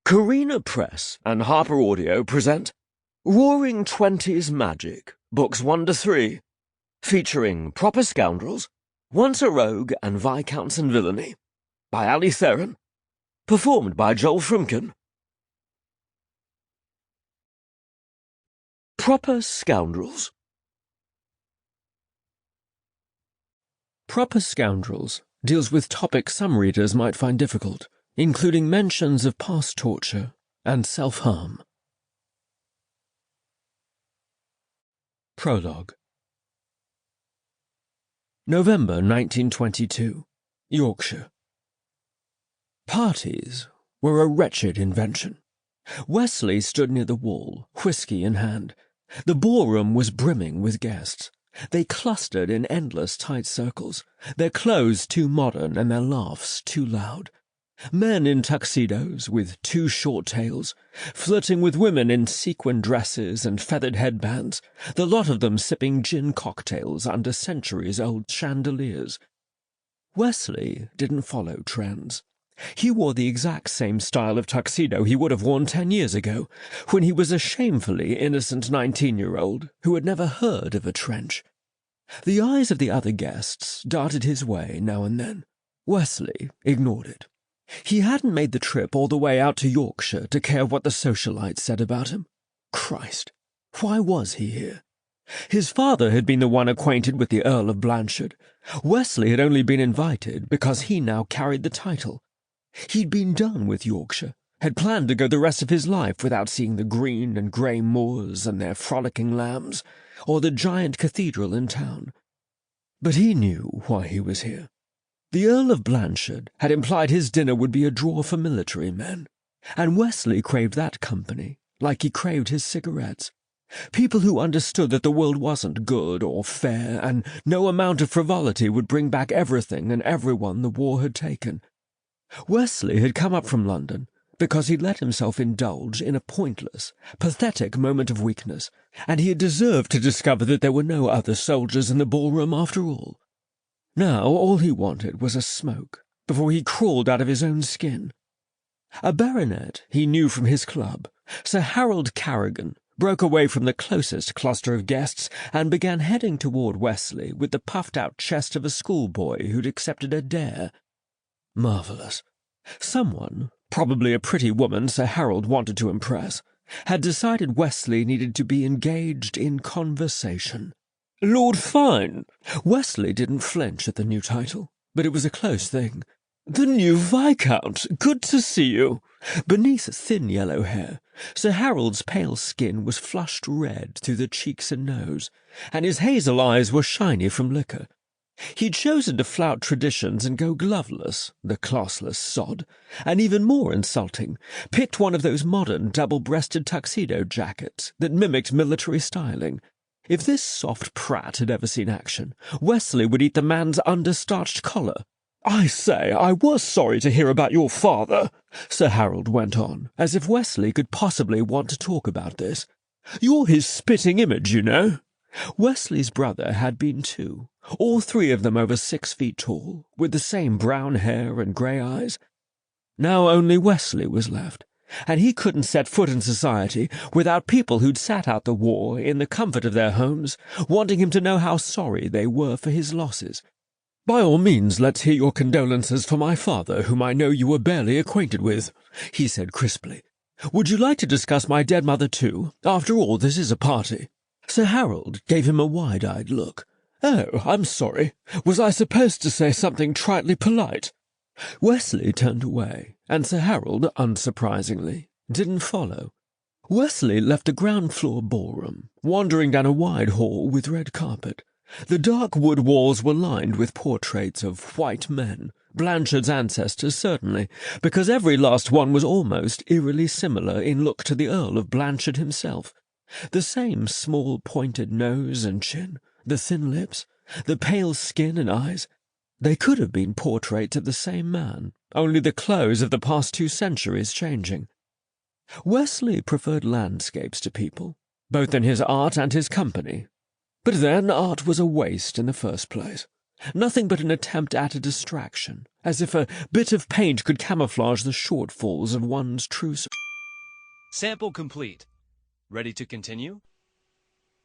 Carina Press and HarlequinAudio present Roaring Twenties Magic, Books 1 to 3, featuring proper scoundrels, once a rogue and viscounts in villainy, by Allie Therin, performed by Froomkin. Proper Scoundrels. Proper Scoundrels deals with topics some readers might find difficult, including mentions of past torture and self-harm. Prologue. November 1922, Yorkshire. Parties were a wretched invention. Wesley stood near the wall, whisky in hand. The ballroom was brimming with guests. They clustered in endless tight circles, their clothes too modern and their laughs too loud. Men in tuxedos with too short tails, flirting with women in sequin dresses and feathered headbands, the lot of them sipping gin cocktails under centuries-old chandeliers. Wesley didn't follow trends. He wore the exact same style of tuxedo he would have worn 10 years ago, when he was a shamefully innocent 19-year-old who had never heard of a trench. The eyes of the other guests darted his way now and then. Wesley ignored it. He hadn't made the trip all the way out to Yorkshire to care what the socialites said about him. Christ, why was he here? His father had been the one acquainted with the Earl of Blanchard. Wesley had only been invited because he now carried the title. He'd been done with Yorkshire, had planned to go the rest of his life without seeing the green and grey moors and their frolicking lambs, or the giant cathedral in town. But he knew why he was here. The Earl of Blanchard had implied his dinner would be a draw for military men, and Wesley craved that company like he craved his cigarettes. People who understood that the world wasn't good or fair, and no amount of frivolity would bring back everything and everyone the war had taken. Wesley had come up from London because he'd let himself indulge in a pointless, pathetic moment of weakness, and he had deserved to discover that there were no other soldiers in the ballroom after all. Now all he wanted was a smoke before he crawled out of his own skin. A baronet he knew from his club, Sir Harold Carrigan, broke away from the closest cluster of guests and began heading toward Wesley with the puffed-out chest of a schoolboy who'd accepted a dare. Marvellous. Someone, probably a pretty woman Sir Harold wanted to impress, had decided Wesley needed to be engaged in conversation. Lord Fine! Wesley didn't flinch at the new title, but it was a close thing. The new Viscount! Good to see you! Beneath thin yellow hair, Sir Harold's pale skin was flushed red through the cheeks and nose, and his hazel eyes were shiny from liquor. He'd chosen to flout traditions and go gloveless, the classless sod, and even more insulting, picked one of those modern double-breasted tuxedo jackets that mimicked military styling. If this soft prat had ever seen action, Wesley would eat the man's understarched collar. "I say, I was sorry to hear about your father," Sir Harold went on, as if Wesley could possibly want to talk about this. "You're his spitting image, you know." Wesley's brother had been too, all three of them over 6 feet tall, with the same brown hair and grey eyes. Now only Wesley was left, and he couldn't set foot in society without people who'd sat out the war in the comfort of their homes, wanting him to know how sorry they were for his losses. "By all means, let's hear your condolences for my father, whom I know you were barely acquainted with," he said crisply. "Would you like to discuss my dead mother too? After all, this is a party." Sir Harold gave him a wide-eyed look. "Oh, I'm sorry. Was I supposed to say something tritely polite?" Wesley turned away, and Sir Harold, unsurprisingly, didn't follow. Wesley left the ground-floor ballroom, wandering down a wide hall with red carpet. The dark wood walls were lined with portraits of white men, Blanchard's ancestors certainly, because every last one was almost eerily similar in look to the Earl of Blanchard himself. The same small pointed nose and chin, the thin lips, the pale skin and eyes. They could have been portraits of the same man, only the clothes of the past 2 centuries changing. Wesley preferred landscapes to people, both in his art and his company. But then art was a waste in the first place. Nothing but an attempt at a distraction, as if a bit of paint could camouflage the shortfalls of one's true Sample complete. Ready to continue?